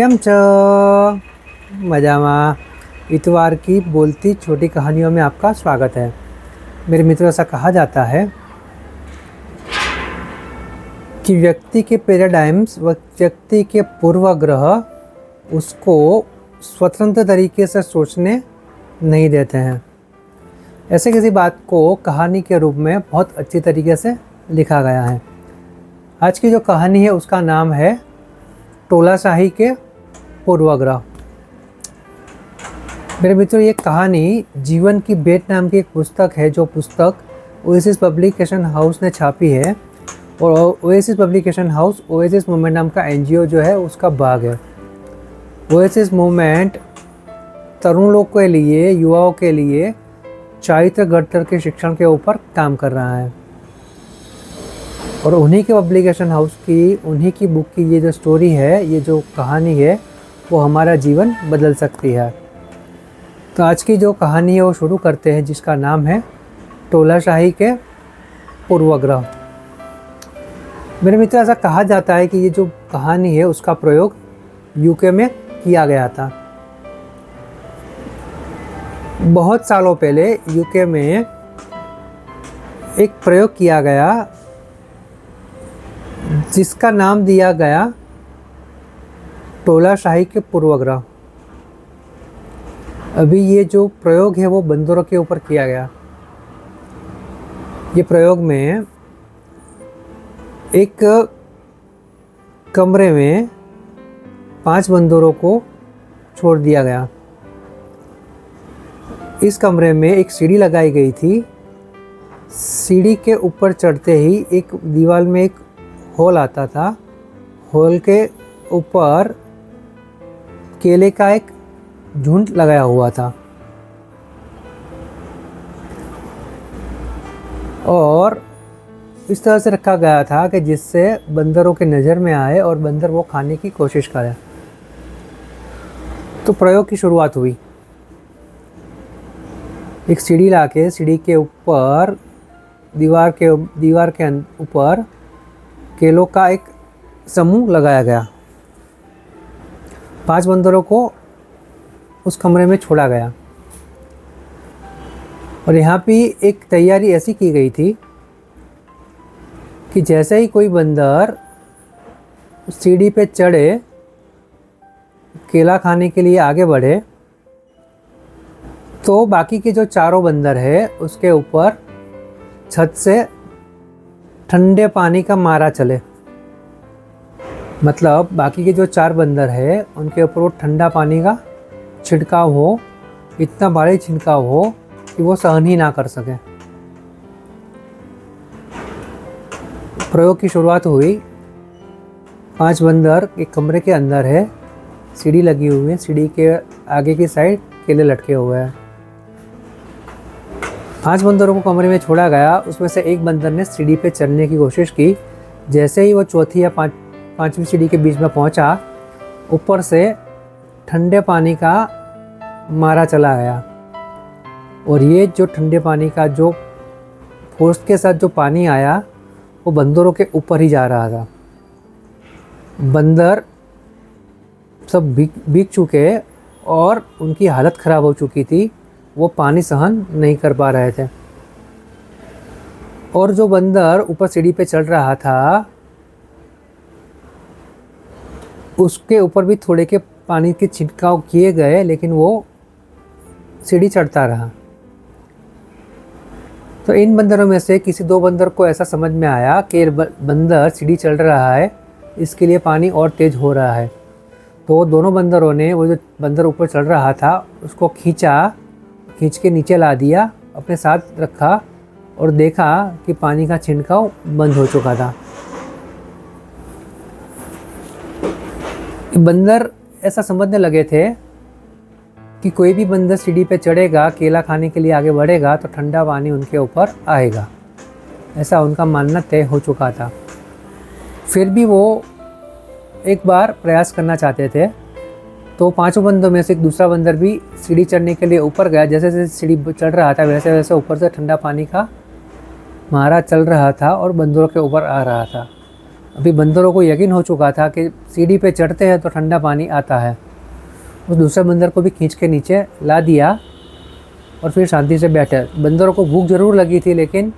કેમ છો? मजामा। इतवार की बोलती छोटी कहानियों में आपका स्वागत है। मेरे मित्रों, ऐसा कहा जाता है कि व्यक्ति के पैराडाइम्स व व्यक्ति के पूर्वाग्रह उसको स्वतंत्र तरीके से सोचने नहीं देते हैं। ऐसे किसी बात को कहानी के रूप में बहुत अच्छी तरीके से लिखा गया है। आज की जो कहानी है उसका नाम है टोलाशाही के पूर्वाग्रह। मेरे मित्रों, ये कहानी जीवन की भेंट नाम की एक पुस्तक है, जो पुस्तक ओएसिस पब्लिकेशन हाउस ने छापी है। और oasis publication house oasis movement नाम का एनजीओ जो है उसका भाग है। ओएसिस मूवमेंट तरुण लोग के लिए, युवाओं के लिए चारित्र गढ़तर के शिक्षण के ऊपर काम कर रहा है। और उन्हीं के पब्लिकेशन हाउस की, उन्हीं की बुक की ये जो स्टोरी है, ये जो कहानी है, वो हमारा जीवन बदल सकती है। तो आज की जो कहानी है वो शुरू करते हैं, जिसका नाम है टोलाशाही के पूर्वाग्रह। मेरे मित्र, ऐसा कहा जाता है कि ये जो कहानी है उसका प्रयोग यूके में किया गया था। बहुत सालों पहले यूके में एक प्रयोग किया गया जिसका नाम दिया गया टोलाशाही के पूर्वाग्रह। अभी ये जो प्रयोग है वो बंदरों के ऊपर किया गया। ये प्रयोग में एक कमरे में 5 बंदरों को छोड़ दिया गया। इस कमरे में एक सीढ़ी लगाई गई थी। सीढ़ी के ऊपर चढ़ते ही एक दीवार में एक होल आता था। होल के ऊपर केले का एक झुंड लगाया हुआ था और इस तरह से रखा गया था कि जिससे बंदरों के नज़र में आए और बंदर वो खाने की कोशिश करें। तो प्रयोग की शुरुआत हुई। एक सीढ़ी लाके सीढ़ी के ऊपर दीवार के ऊपर केलों का एक समूह लगाया गया। 5 बंदरों को उस कमरे में छोड़ा गया। और यहाँ पे एक तैयारी ऐसी की गई थी कि जैसे ही कोई बंदर सीढ़ी पे चढ़े, केला खाने के लिए आगे बढ़े, तो बाकी के जो चारों बंदर है उसके ऊपर छत से ठंडे पानी का मारा चले। मतलब बाकी के जो 4 बंदर है उनके ऊपर वो ठंडा पानी का छिड़काव हो, इतना भारी छिड़काव हो कि वो सहन ही ना कर सके। प्रयोग की शुरुआत हुई। 5 बंदर एक कमरे के अंदर है, सीढ़ी लगी हुई है, सीढ़ी के आगे की साइड केले लटके हुए हैं। 5 बंदरों को कमरे में छोड़ा गया। उसमें से एक बंदर ने सीढ़ी पे चढ़ने की कोशिश की। जैसे ही वो चौथी या पांचवी सीढ़ी के बीच में पहुंचा, ऊपर से ठंडे पानी का मारा चला गया। और ये जो ठंडे पानी का जो फोर्स के साथ जो पानी आया वो बंदरों के ऊपर ही जा रहा था। बंदर सब भीग चुके और उनकी हालत ख़राब हो चुकी थी। वो पानी सहन नहीं कर पा रहे थे। और जो बंदर ऊपर सीढ़ी पे चढ़ रहा था उसके ऊपर भी थोड़े के पानी के छिड़काव किए गए, लेकिन वो सीढ़ी चढ़ता रहा। तो इन बंदरों में से किसी 2 बंदर को ऐसा समझ में आया कि बंदर सीढ़ी चढ़ रहा है, इसके लिए पानी और तेज़ हो रहा है। तो दोनों बंदरों ने वो जो बंदर ऊपर चढ़ रहा था उसको खींच के नीचे ला दिया, अपने साथ रखा और देखा कि पानी का छिड़काव बंद हो चुका था। बंदर ऐसा समझने लगे थे कि कोई भी बंदर सीढ़ी पे चढ़ेगा, केला खाने के लिए आगे बढ़ेगा तो ठंडा पानी उनके ऊपर आएगा। ऐसा उनका मानना तय हो चुका था। फिर भी वो एक बार प्रयास करना चाहते थे। तो 5 बंदरों में से एक दूसरा बंदर भी सीढ़ी चढ़ने के लिए ऊपर गया। जैसे जैसे सीढ़ी चढ़ रहा था वैसे वैसे ऊपर से ठंडा पानी का मारा चल रहा था और बंदरों के ऊपर आ रहा था। अभी बंदरों को यकीन हो चुका था कि सीढ़ी पे चढ़ते हैं तो ठंडा पानी आता है। उस दूसरे बंदर को भी खींच के नीचे ला दिया और फिर शांति से बैठे। बंदरों को भूख ज़रूर लगी थी, लेकिन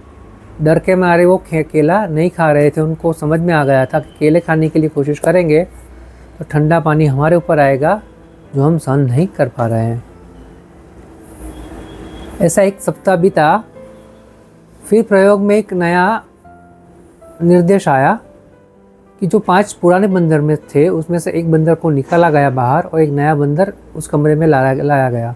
डर के मारे वो केला नहीं खा रहे थे। उनको समझ में आ गया था कि केले खाने के लिए कोशिश करेंगे तो ठंडा पानी हमारे ऊपर आएगा जो हम सहन नहीं कर पा रहे हैं। ऐसा एक सप्ताह बीता। फिर प्रयोग में एक नया निर्देश आया कि जो 5 पुराने बंदर में थे उसमें से एक बंदर को निकाला गया बाहर और एक नया बंदर उस कमरे में लाया गया।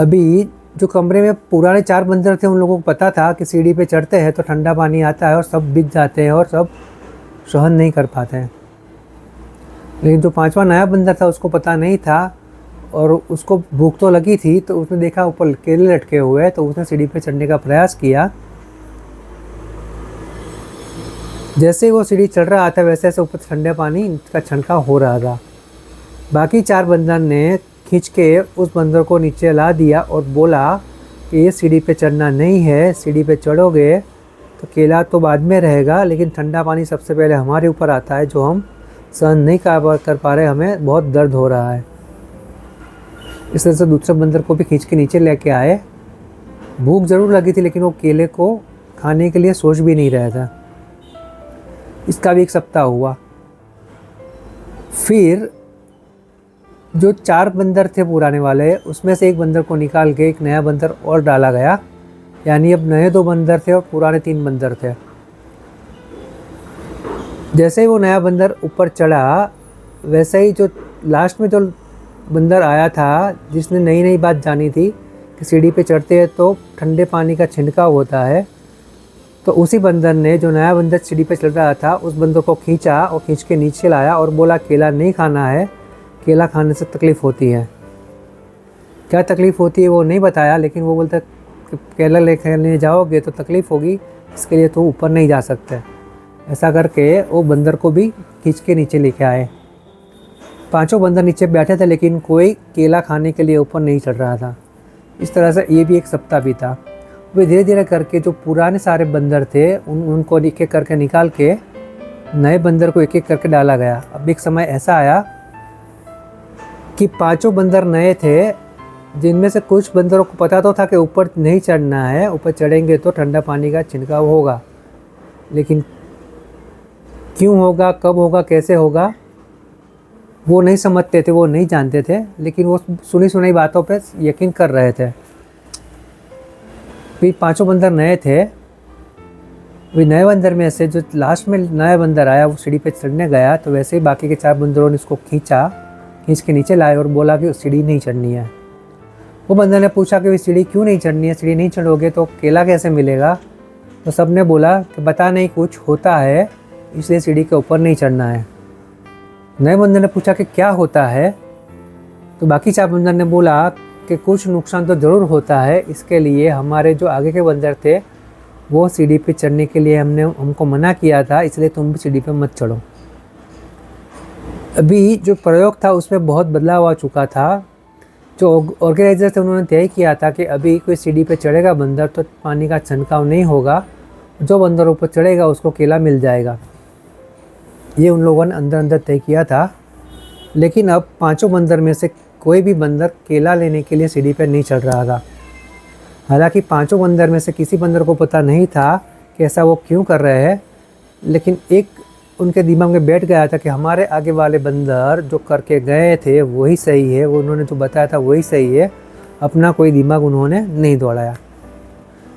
अभी जो कमरे में पुराने 4 बंदर थे उन लोगों को पता था कि सीढ़ी पे चढ़ते हैं तो ठंडा पानी आता है और सब बिक जाते हैं और सब सहन नहीं कर पाते हैं। लेकिन जो 5वां नया बंदर था उसको पता नहीं था और उसको भूख तो लगी थी, तो उसने देखा ऊपर केले लटके हुए, तो उसने सीढ़ी पे चढ़ने का प्रयास किया। जैसे ही वो सीढ़ी चढ़ रहा था वैसे वैसे ऊपर ठंडे पानी का छंटकाव हो रहा था। बाकी 4 बंदर ने खींच के उस बंदर को नीचे ला दिया और बोला कि ये सीढ़ी पे चढ़ना नहीं है, सीढ़ी पे चढ़ोगे तो केला तो बाद में रहेगा, लेकिन ठंडा पानी सबसे पहले हमारे ऊपर आता है जो हम सहन नहीं कर पा रहे, हमें बहुत दर्द हो रहा है। इस तरह से दूसरे बंदर को भी खींच के नीचे लेके आए। भूख ज़रूर लगी थी, लेकिन वो केले को खाने के लिए सोच भी नहीं रहा था। इसका भी एक सप्ताह हुआ। फिर जो 4 बंदर थे पुराने वाले, उसमें से एक बंदर को निकाल के एक नया बंदर और डाला गया, यानी अब नए 2 बंदर थे और पुराने 3 बंदर थे। जैसे ही वो नया बंदर ऊपर चढ़ा, वैसे ही जो लास्ट में जो बंदर आया था जिसने नई नई बात जानी थी कि सीढ़ी पे चढ़ते हैं तो ठंडे पानी का छिड़काव होता है, तो उसी बंदर ने, जो नया बंदर सीढ़ी पे चढ़ रहा था, उस बंदर को खींचा और खींच के नीचे लाया और बोला केला नहीं खाना है, केला खाने से तकलीफ़ होती है। क्या तकलीफ़ होती है वो नहीं बताया, लेकिन वो बोलता कि केला लेने जाओगे तो तकलीफ़ होगी, इसके लिए तो ऊपर नहीं जा सकते। ऐसा करके वो बंदर को भी खींच के नीचे लेके आए। 5 बंदर नीचे बैठे थे, लेकिन कोई केला खाने के लिए ऊपर नहीं चढ़ रहा था। इस तरह से ये भी एक सप्ताह बीता। वे धीरे धीरे करके जो पुराने सारे बंदर थे उनको एक एक करके निकाल के नए बंदर को एक एक करके डाला गया। अब एक समय ऐसा आया कि 5 बंदर नए थे, जिनमें से कुछ बंदरों को पता तो था कि ऊपर नहीं चढ़ना है, ऊपर चढ़ेंगे तो ठंडा पानी का छिड़काव होगा, लेकिन क्यों होगा, कब होगा, कैसे होगा वो नहीं समझते थे, वो नहीं जानते थे, लेकिन वो सुनी सुनाई बातों पे यकीन कर रहे थे। फिर 5 बंदर नए थे। वे नए बंदर में से जो लास्ट में नया बंदर आया वो सीढ़ी पे चढ़ने गया, तो वैसे ही बाकी के 4 बंदरों ने उसको खींच के नीचे लाए और बोला कि सीढ़ी नहीं चढ़नी है। वो बंदर ने पूछा कि सीढ़ी क्यों नहीं चढ़नी है, सीढ़ी नहीं चढ़ोगे तो केला कैसे मिलेगा? तो सब ने बोला कि पता नहीं, कुछ होता है इसलिए सीढ़ी के ऊपर नहीं चढ़ना है। नए बंदर ने पूछा कि क्या होता है? तो बाकी 4 बंदर ने बोला कि कुछ नुकसान तो ज़रूर होता है, इसके लिए हमारे जो आगे के बंदर थे वो सीढ़ी पे चढ़ने के लिए हमको मना किया था, इसलिए तुम भी सीढ़ी पे मत चढ़ो। अभी जो प्रयोग था उसमें बहुत बदलाव आ चुका था। जो ऑर्गेनाइजर थे उन्होंने तय किया था कि अभी कोई सीढ़ी पे चढ़ेगा बंदर तो पानी का छंटकाव नहीं होगा, जो बंदर ऊपर चढ़ेगा उसको केला मिल जाएगा। ये उन लोगों ने अंदर अंदर तय किया था। लेकिन अब 5 बंदर में से कोई भी बंदर केला लेने के लिए सीढ़ी पर नहीं चढ़ रहा था। हालांकि 5 बंदर में से किसी बंदर को पता नहीं था कि ऐसा वो क्यों कर रहे हैं, लेकिन एक उनके दिमाग में बैठ गया था कि हमारे आगे वाले बंदर जो करके गए थे वही सही है, वो उन्होंने जो बताया था वही सही है, अपना कोई दिमाग उन्होंने नहीं दौड़ाया।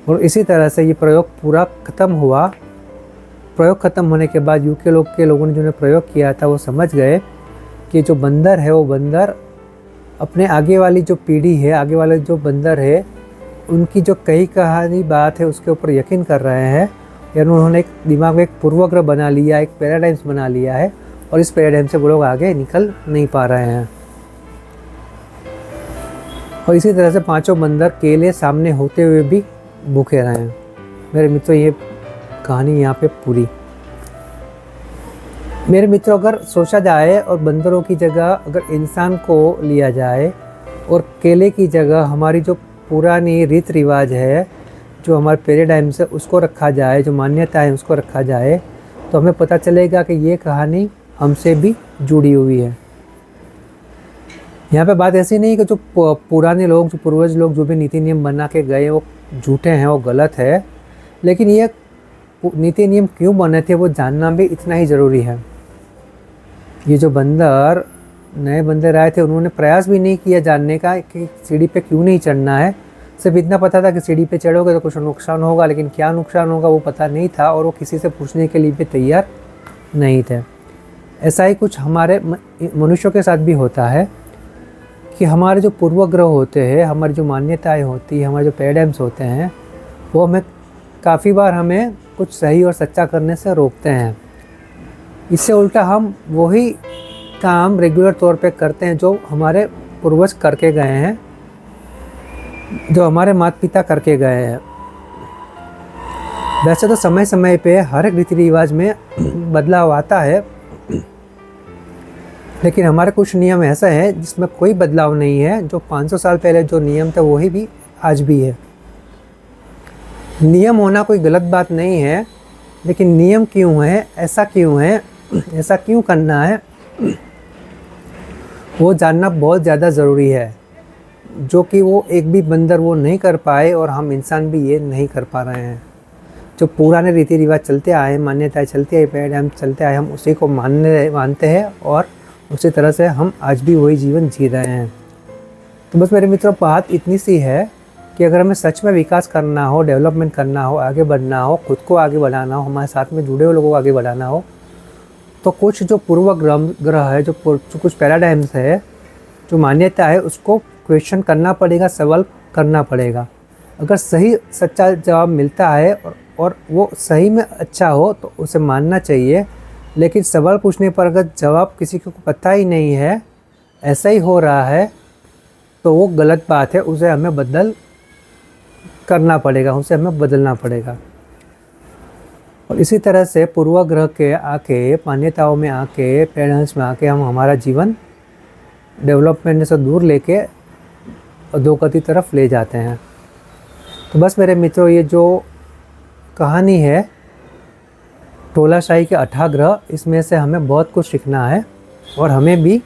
और इसी तरह से ये प्रयोग पूरा ख़त्म हुआ। प्रयोग ख़त्म होने के बाद यूके लोगों ने जो प्रयोग किया था वो समझ गए कि जो बंदर है वो बंदर अपने आगे वाली जो पीढ़ी है, आगे वाले जो बंदर है, उनकी जो कही कहानी बात है उसके ऊपर यकीन कर रहे हैं, यानी उन्होंने एक दिमाग में एक पूर्वाग्रह बना लिया, एक पैराडाइम्स बना लिया है, और इस पैराडाइम से वो लोग आगे निकल नहीं पा रहे हैं। और इसी तरह से 5 बंदर केले सामने होते हुए भी भूखे रहे हैं। मेरे मित्रों, ये कहानी यहाँ पे पूरी। मेरे मित्रों, अगर सोचा जाए और बंदरों की जगह अगर इंसान को लिया जाए और केले की जगह हमारी जो पुरानी रीत रिवाज है, जो हमारे पैराडाइम्स है उसको रखा जाए, जो मान्यता है उसको रखा जाए, तो हमें पता चलेगा कि ये कहानी हमसे भी जुड़ी हुई है। यहाँ पे बात ऐसी नहीं कि जो पुराने लोग, जो पूर्वज लोग जो भी नीति नियम बना के गए वो झूठे हैं, वो गलत है, लेकिन ये नीति नियम क्यों बने थे वो जानना भी इतना ही ज़रूरी है। ये जो बंदर, नए बंदर आए थे, उन्होंने प्रयास भी नहीं किया जानने का कि सीढ़ी पे क्यों नहीं चढ़ना है। सिर्फ इतना पता था कि सीढ़ी पे चढ़ोगे तो कुछ नुकसान होगा, लेकिन क्या नुकसान होगा वो पता नहीं था और वो किसी से पूछने के लिए भी तैयार नहीं थे। ऐसा ही कुछ हमारे मनुष्यों के साथ भी होता है कि हमारे जो पूर्वग्रह होते हैं, हमारी जो मान्यताएं होती हैं, हमारे जो पैराडाइम्स होते हैं, वो हमें काफ़ी बार हमें कुछ सही और सच्चा करने से रोकते हैं। इससे उल्टा हम वही काम रेगुलर तौर पे करते हैं जो हमारे पूर्वज करके गए हैं, जो हमारे माता पिता करके गए हैं। वैसे तो समय समय पे हर एक रीति रिवाज में बदलाव आता है, लेकिन हमारे कुछ नियम ऐसा है जिसमें कोई बदलाव नहीं है। जो 500 साल पहले जो नियम था वही भी आज भी है। नियम होना कोई गलत बात नहीं है, लेकिन नियम क्यों है, ऐसा क्यों है, ऐसा क्यों करना है, वो जानना बहुत ज़्यादा ज़रूरी है, जो कि वो एक भी बंदर वो नहीं कर पाए और हम इंसान भी ये नहीं कर पा रहे हैं। जो पुराने रीति रिवाज चलते आए, मान्यताएं चलती आई, पैराडाइम चलते आए, हम उसी को मानते हैं और उसी तरह से हम आज भी वही जीवन जी रहे हैं। तो बस मेरे मित्रों, बात इतनी सी है कि अगर हमें सच में विकास करना हो, डेवलपमेंट करना हो, आगे बढ़ना हो, खुद को आगे बढ़ाना हो, हमारे साथ में जुड़े हुए लोगों को आगे बढ़ाना हो, तो कुछ जो पूर्वग्रह है, जो कुछ पैराडाइम्स है, जो मान्यता है, उसको क्वेश्चन करना पड़ेगा, सवाल करना पड़ेगा। अगर सही सच्चा जवाब मिलता है और वो सही में अच्छा हो तो उसे मानना चाहिए, लेकिन सवाल पूछने पर अगर जवाब किसी को पता ही नहीं है, ऐसा ही हो रहा है, तो वो गलत बात है। उसे हमें करना पड़ेगा, उसे हमें बदलना पड़ेगा। और इसी तरह से पूर्वाग्रह के आके, मान्यताओं में आके, पैराडाइम्स में आके हम हमारा जीवन डेवलपमेंट से दूर लेके अधोगति तरफ ले जाते हैं। तो बस मेरे मित्रों, ये जो कहानी है टोलाशाही के 8 ग्रह, इसमें से हमें बहुत कुछ सीखना है और हमें भी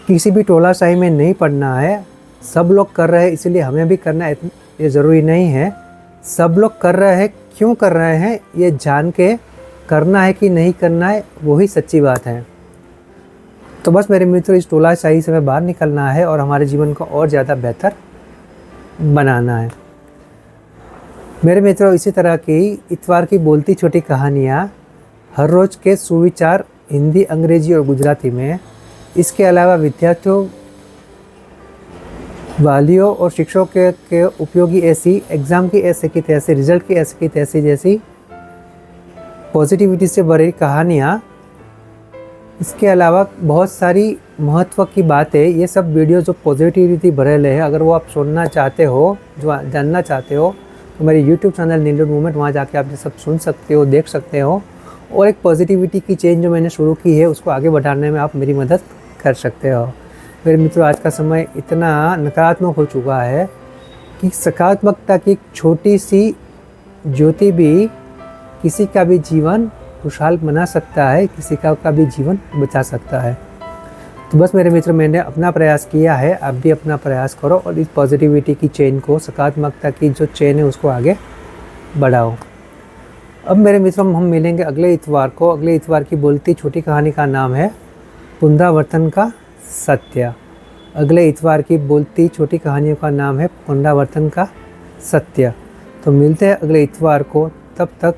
किसी भी टोलाशाही में नहीं पड़ना है। सब लोग कर रहे हैं इसलिए हमें भी करना है, ये ज़रूरी नहीं है। सब लोग कर रहे हैं, क्यों कर रहे हैं, ये जान के करना है कि नहीं करना है, वही सच्ची बात है। तो बस मेरे मित्रों, इस टोलाशाही से हमें बाहर निकलना है और हमारे जीवन को और ज़्यादा बेहतर बनाना है। मेरे मित्रों, इसी तरह की इतवार की बोलती छोटी कहानियाँ, हर रोज़ के सुविचार हिंदी, अंग्रेजी और गुजराती में, इसके अलावा विद्यार्थियों, वालियों और शिक्षकों के उपयोगी ऐसी एग्ज़ाम की ऐसे की तैसी, रिजल्ट की ऐसे की तैसी जैसी पॉजिटिविटी से भरी कहानियाँ, इसके अलावा बहुत सारी महत्व की बातें, ये सब वीडियो जो पॉजिटिविटी भरे हैं, अगर वो आप सुनना चाहते हो, जो जानना चाहते हो, तो मेरे YouTube चैनल नीलू मूवमेंट, वहाँ जाके आप ये सब सुन सकते हो, देख सकते हो। और एक पॉजिटिविटी की चेन जो मैंने शुरू की है, उसको आगे बढ़ाने में आप मेरी मदद कर सकते हो। मेरे मित्रों, आज का समय इतना नकारात्मक हो चुका है कि सकारात्मकता की एक छोटी सी ज्योति भी किसी का भी जीवन खुशहाल बना सकता है, किसी का भी जीवन बचा सकता है। तो बस मेरे मित्र, मैंने अपना प्रयास किया है, आप भी अपना प्रयास करो और इस पॉजिटिविटी की चेन को, सकारात्मकता की जो चेन है, उसको आगे बढ़ाओ। अब मेरे मित्रों, हम मिलेंगे अगले इतवार को। अगले इतवार की बोलती छोटी कहानी का नाम है पुनरावर्तन का सत्य। अगले इतवार की बोलती छोटी कहानियों का नाम है पुनरावर्तन का सत्य। तो मिलते हैं अगले इतवार को, तब तक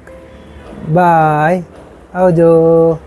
बाय, आओ जो।